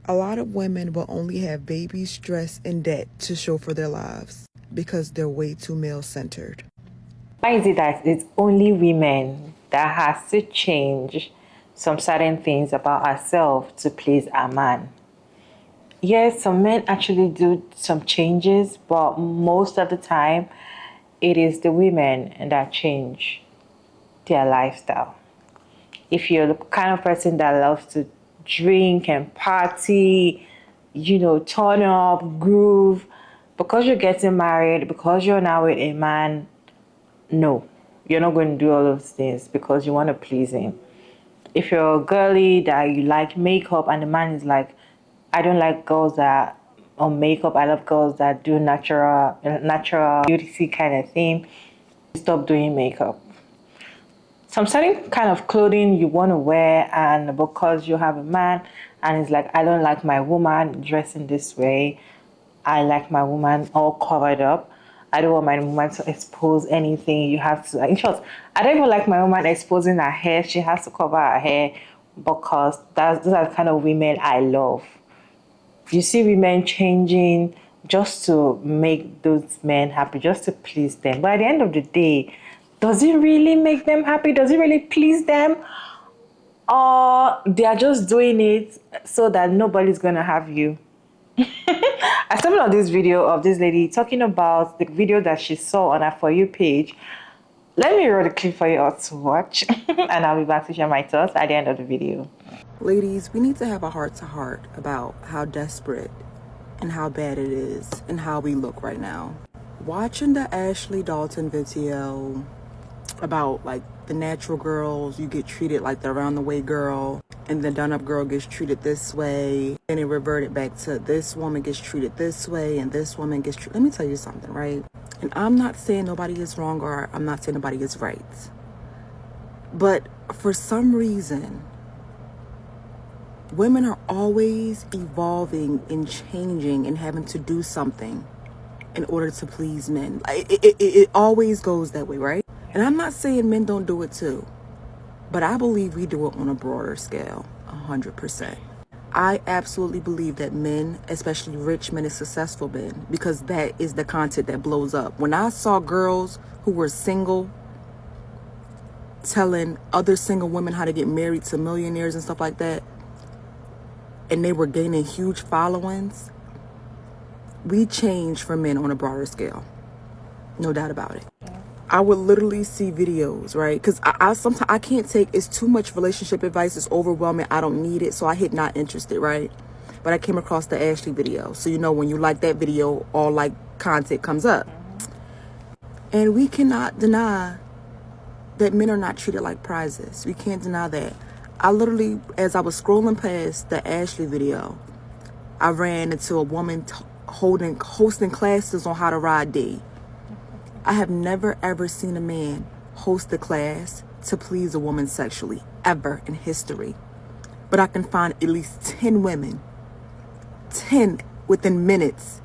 A lot of women will only have babies, stress, and debt to show for their lives because they're way too male-centered. Why is it that it's only women that has to change some certain things about ourselves to please a man? Yes, some men actually do some changes, but most of the time, it is the women that change their lifestyle. If you're the kind of person that loves to drink and party, turn up, groove, because you're getting married, because you're now with a man, no, you're not going to do all those things because you want to please him. If you're a girly that you like makeup and the man is like, I don't like girls that on makeup, I love girls that do natural beauty kind of thing, stop doing makeup. Some certain kind of clothing you want to wear, and because you have a man and it's like, I don't like my woman dressing this way, I like my woman all covered up, I don't want my woman to expose anything. You have to, in short, I don't even like my woman exposing her hair. She has to cover her hair because those are the kind of women I love. You see women changing just to make those men happy, just to please them. But at the end of the day, does it really make them happy? Does it really please them? Or they are just doing it so that nobody's going to have you? I stumbled on this video of this lady talking about the video that she saw on her For You page. Let me roll the clip for you all to watch, and I'll be back to share my thoughts at the end of the video. Ladies, we need to have a heart-to-heart about how desperate and how bad it is and how we look right now. Watching the Ashley Dalton video about like the natural girls, you get treated like the around the way girl, and the done-up girl gets treated this way, and it reverted back to this woman gets treated this way and this woman gets treated. Let me tell you something, right? And I'm not saying nobody is wrong or I'm not saying nobody is right, but for some reason women are always evolving and changing and having to do something in order to please men. It always goes that way, right? And I'm not saying men don't do it too, but I believe we do it on a broader scale, 100%. I absolutely believe that men, especially rich men and successful men, because that is the content that blows up. When I saw girls who were single telling other single women how to get married to millionaires and stuff like that, and they were gaining huge followings, we change for men on a broader scale. No doubt about it. I would literally see videos, right? Because I sometimes I can't take, it's too much relationship advice. It's overwhelming. I don't need it. So I hit not interested, right? But I came across the Ashley video. So, when you like that video, all like content comes up. And we cannot deny that men are not treated like prizes. We can't deny that. I literally, as I was scrolling past the Ashley video, I ran into a woman hosting classes on how to ride D. I have never ever seen a man host a class to please a woman sexually, ever in history. But I can find at least 10 women, 10 within minutes,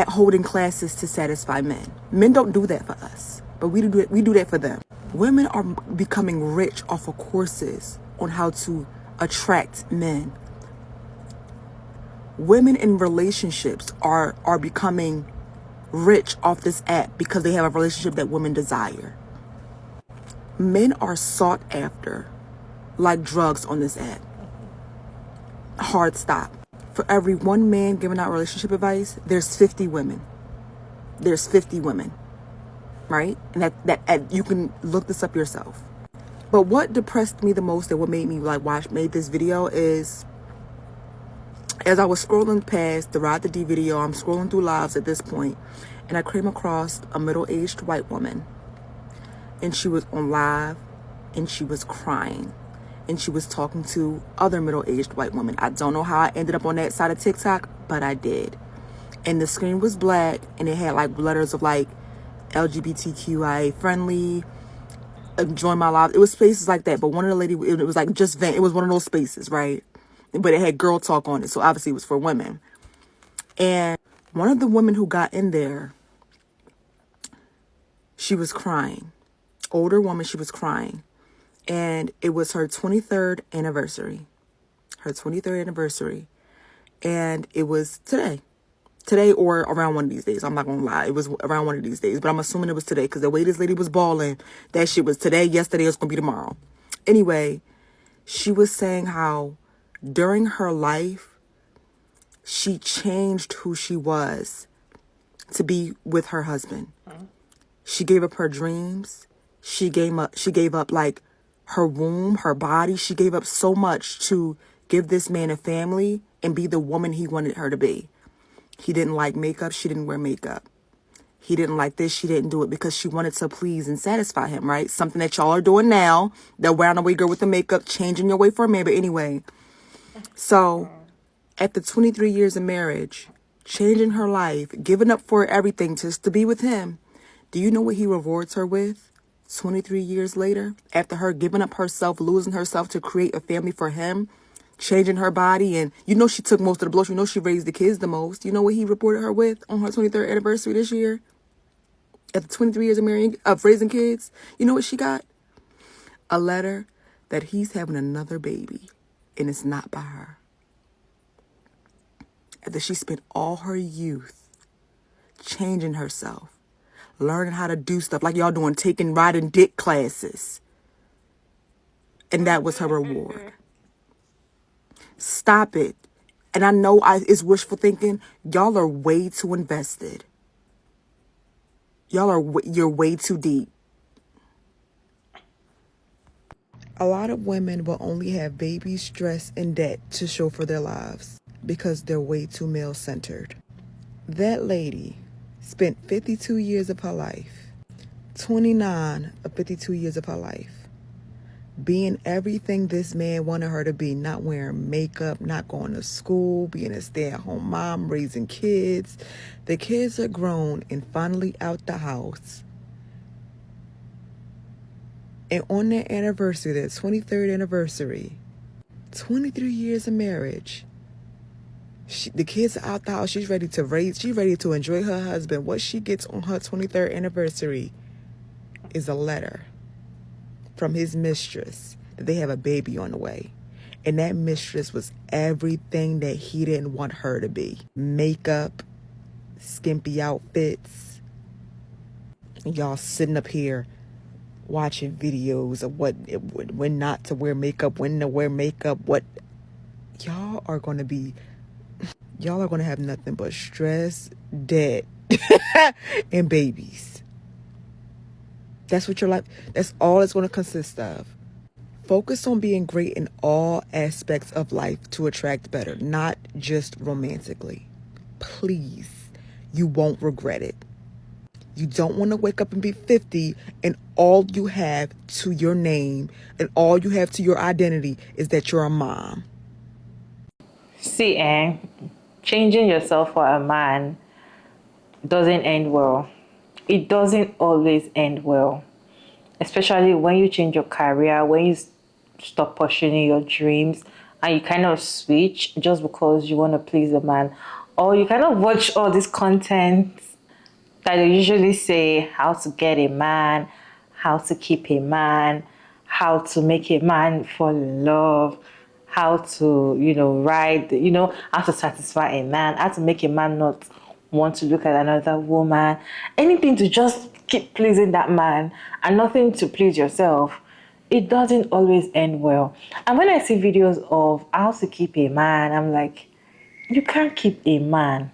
holding classes to satisfy men. Men don't do that for us, but we do that for them. Women are becoming rich off of courses on how to attract men. Women in relationships are becoming rich off this app because they have a relationship that women desire. Men are sought after like drugs on this app. Hard stop. For every one man giving out relationship advice, there's 50 women. There's 50 women, right? And that you can look this up yourself. But what depressed me the most and what made me made this video is, as I was scrolling past the Ride the D video, I'm scrolling through lives at this point, and I came across a middle-aged white woman, and she was on live, and she was crying, and she was talking to other middle-aged white women. I don't know how I ended up on that side of TikTok, but I did. And the screen was black, and it had like letters of like LGBTQIA friendly, join my live. It was spaces like that, but one of the lady, it was like just vent. It was one of those spaces, right? But it had girl talk on it, so obviously it was for women. And one of the women who got in there, she was crying. Older woman, she was crying. And it was her 23rd anniversary. Her 23rd anniversary. And it was today or around one of these days. I'm not gonna lie, it was around one of these days, but I'm assuming it was today because the way this lady was bawling, that shit was today, yesterday, it's gonna be tomorrow. Anyway, she was saying how during her life she changed who she was to be with her husband. She gave up her dreams. She gave up like her womb, her body. She gave up so much to give this man a family and be the woman he wanted her to be. He didn't like makeup. She didn't wear makeup. He didn't like this. She didn't do it because she wanted to please and satisfy him, right? Something that y'all are doing now. The round away girl with the makeup, changing your way for a man. But anyway, so after 23 years of marriage, changing her life, giving up for everything just to be with him, do you know what he rewards her with 23 years later? After her giving up herself, losing herself to create a family for him, changing her body, and you know she took most of the blows. You know she raised the kids the most. You know what he rewarded her with on her 23rd anniversary this year? After 23 years of raising kids, you know what she got? A letter that he's having another baby, and it's not by her. After she spent all her youth changing herself, learning how to do stuff like y'all doing, taking riding dick classes. And that was her reward. Stop it. And I know it's wishful thinking. Y'all are way too invested. You're way too deep. A lot of women will only have babies, stress, and debt to show for their lives because they're way too male-centered. That lady spent 52 years of her life, 29 of 52 years of her life, being everything this man wanted her to be, not wearing makeup, not going to school, being a stay-at-home mom, raising kids. The kids are grown and finally out the house. And on their anniversary, their 23rd anniversary, 23 years of marriage, the kids are out the house. She's ready to enjoy her husband. What she gets on her 23rd anniversary is a letter from his mistress that they have a baby on the way. And that mistress was everything that he didn't want her to be. Makeup, skimpy outfits. And y'all sitting up here watching videos of when not to wear makeup, when to wear makeup, what. Y'all are going to have nothing but stress, debt, and babies. That's what your life, that's all it's going to consist of. Focus on being great in all aspects of life to attract better, not just romantically. Please, you won't regret it. You don't want to wake up and be 50 and all you have to your name and all you have to your identity is that you're a mom. See, changing yourself for a man doesn't end well. It doesn't always end well. Especially when you change your career, when you stop pursuing your dreams and you kind of switch just because you want to please a man. Or you kind of watch all this content that they usually say how to get a man, how to keep a man, how to make a man fall in love, how to, how to satisfy a man, how to make a man not want to look at another woman, anything to just keep pleasing that man and nothing to please yourself. It doesn't always end well. And when I see videos of how to keep a man, I'm like, you can't keep a man.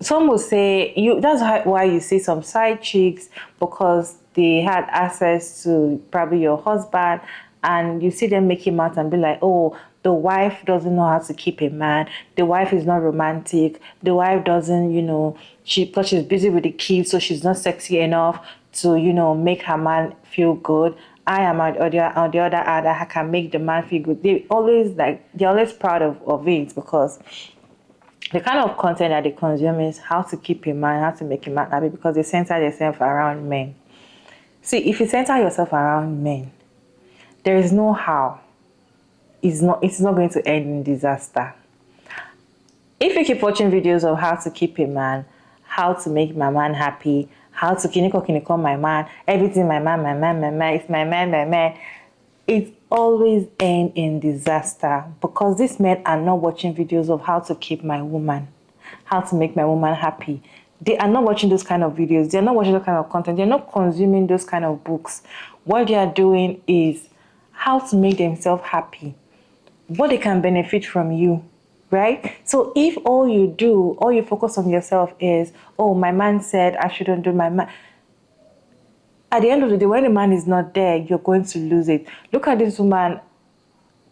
Some will say that's why you see some side chicks, because they had access to probably your husband, and you see them make him out and be like, oh, the wife doesn't know how to keep a man, the wife is not romantic, the wife doesn't, because she's busy with the kids, so she's not sexy enough to, make her man feel good. I am on the other hand, I can make the man feel good. They're always proud of it, because the kind of content that they consume is how to keep a man, how to make a man happy, because they center themselves around men. See, if you center yourself around men, there is no how. It's not going to end in disaster. If you keep watching videos of how to keep a man, how to make my man happy, how to kiniko my man, everything my man, it's my man, it always ends in disaster because these men are not watching videos of how to keep my woman, how to make my woman happy. They are not watching those kind of videos. They're not watching those kind of content. They're not consuming those kind of books. What they are doing is how to make themselves happy, what they can benefit from you, right? So if all you do, all you focus on yourself is, oh, my man said I shouldn't do my man. At the end of the day, when the man is not there, you're going to lose it. Look at this woman,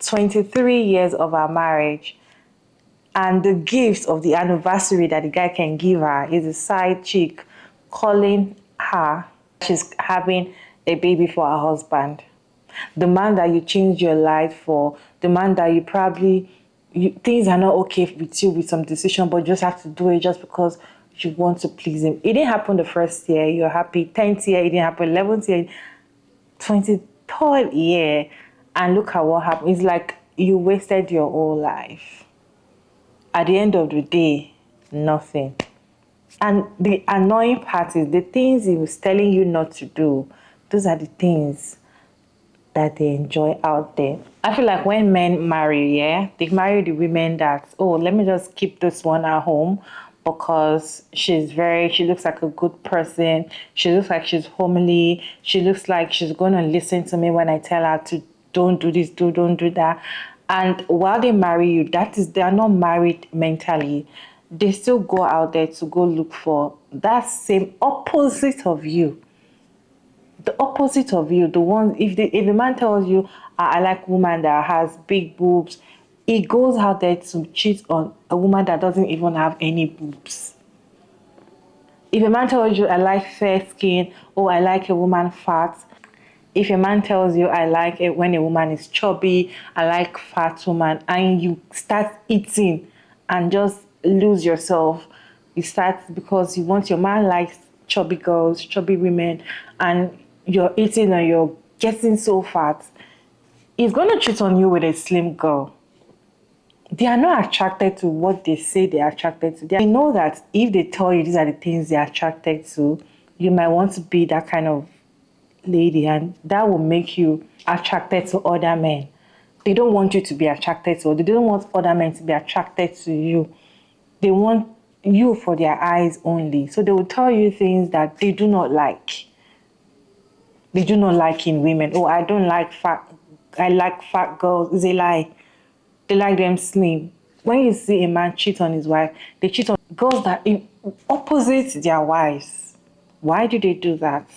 23 years of our marriage, and the gifts of the anniversary that the guy can give her is a side chick calling her she's having a baby for her husband. The man that you changed your life for, the man that you probably, things are not okay with you with some decision, but you just have to do it just because you want to please him. It didn't happen the first year, you're happy. 10th year, it didn't happen. 11th year, 23rd year, and look at what happened. It's like you wasted your whole life. At the end of the day, nothing. And the annoying part is the things he was telling you not to do, those are the things that they enjoy out there. I feel like when men marry, yeah, they marry the women that, oh, let me just keep this one at home because she looks like a good person. She looks like she's homely. She looks like she's going to listen to me when I tell her to don't do this, don't do that. And while they marry you, they are not married mentally. They still go out there to go look for that same opposite of you. The opposite of you, the one, if the man tells you, I like woman that has big boobs, he goes out there to cheat on a woman that doesn't even have any boobs. If a man tells you, I like fair skin, or I like a woman fat, if a man tells you, I like it when a woman is chubby, I like fat woman, and you start eating and just lose yourself, you start because you want your man likes chubby girls, chubby women, and you're eating and you're getting so fat, he's going to cheat on you with a slim girl. They are not attracted to what they say they're attracted to. They know that if they tell you these are the things they're attracted to, you might want to be that kind of lady, and that will make you attracted to other men. They don't want you to be attracted to, they don't want other men to be attracted to you. They want you for their eyes only. So they will tell you things that they do not like. They do not like in women. Oh, I don't like fat. I like fat girls. It's a lie. They like them slim. When you see a man cheat on his wife, they cheat on girls that opposite their wives. Why do they do that?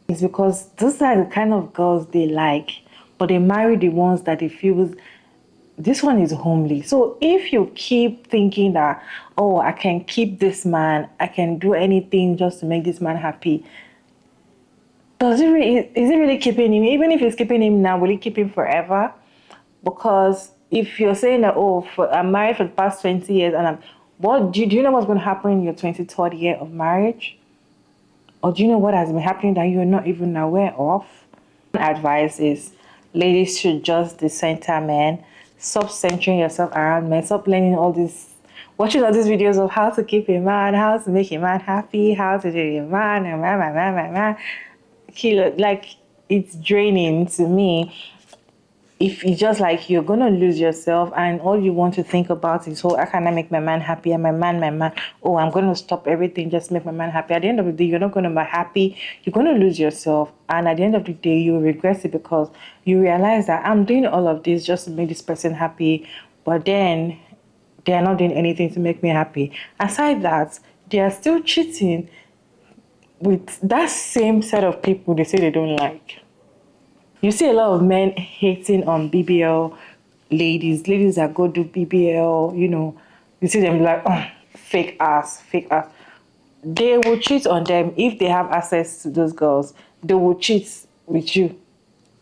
It's because those are the kind of girls they like, but they marry the ones that they feel this one is homely. So if you keep thinking that, oh, I can keep this man, I can do anything just to make this man happy, is it really keeping him? Even if it's keeping him now, will it keep him forever? Because if you're saying that, oh, I'm married for the past 20 years, and do you know what's going to happen in your 23rd year of marriage? Or do you know what has been happening that you're not even aware of? Advice is, ladies should just decenter men. Stop centering yourself around men. Stop learning watching all these videos of how to keep a man, how to make a man happy, how to do a man, like, it's draining to me. If it's just like you're gonna lose yourself and all you want to think about is, oh, how can I make my man happy? And my man, oh, I'm gonna stop everything just to make my man happy. At the end of the day, you're not gonna be happy. You're gonna lose yourself, and at the end of the day, you regret it because you realize that I'm doing all of this just to make this person happy, but then they are not doing anything to make me happy. Aside that, they are still cheating with that same set of people they say they don't like. You see a lot of men hating on BBL ladies that go do BBL, you see them like, oh, fake ass. They will cheat on them if they have access to those girls. They will cheat with you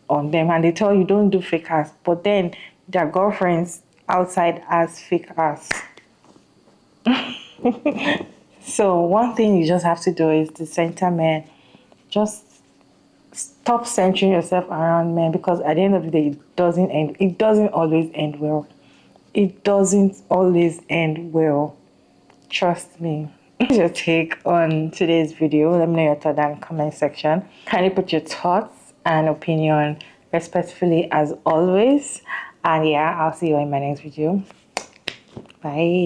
on them, and they tell you don't do fake ass, but then their girlfriends outside as fake ass. So one thing you just have to do is to center men. Just stop centering yourself around men, because at the end of the day, it doesn't always end well. It doesn't always end well. Trust me. What's your take on today's video? Let me know your thoughts down in the comment section. Kindly put your thoughts and opinion respectfully as always. And yeah, I'll see you in my next video. Bye.